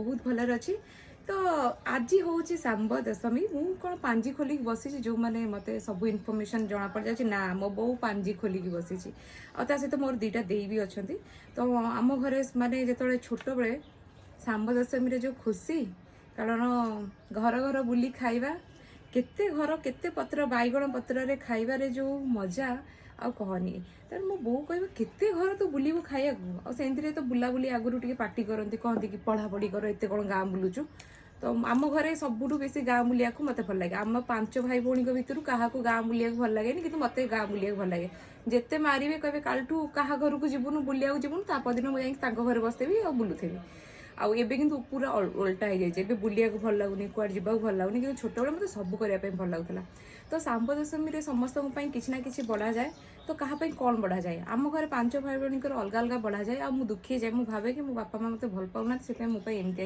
बहुत भलर अच्छी। तो आज हूँ सांब दशमी मु कौन पांजी खोलिक बसी जो मैंने मत सब इनफर्मेशन जना पड़ जाए ना मो बो पांजी खोलिक बसी सहित मोर दीटा दे भी अच्छा। तो आम घरे माने जो छोट बड़े सांब दशमी जो खुशी कारण घर घर बुली खाइबा केते घर केते पत्र बैगण पत्र खाइबारे जो मजा आ कहनी। तर मो बो कह केते घर तो बुलू खाइबा से तो बुलाबुली आगुरी टे पार्टी करती कहती कि पढ़ापढ़ी कर एत कौन गाँ बुलुचु। तो आम घरे सबुठ बेसी गाँ बुलिया मत भल लगे। आम 5 भाई भौणी भितर क्या गाँ बुलिया भल लगे कि मत गाँ बुलिया भल लगे। जिते मारे कहे कालठू क्या घर को जीवन बुलिया जीवन तापदिन मुझे घर बसतेबी आ बुलूथेबी। आउ एबे किंतु पूरा उल्टा हो जाए बुलिया भल लगुनि कुआडे जीवाक भल लगुनि कि छोट बेले मतलब सब करने भल लगुला। तो सांब दशमी समस्त किसी ना कि बढ़ा जाए तो कहाँ कौन बढ़ा जाए आम घर 5 भाई भौणी अलग अलग बढ़ा जाए। आ दुखी जाए मुझे भावे कि मो बापा माँ मत भल पाऊना से एमती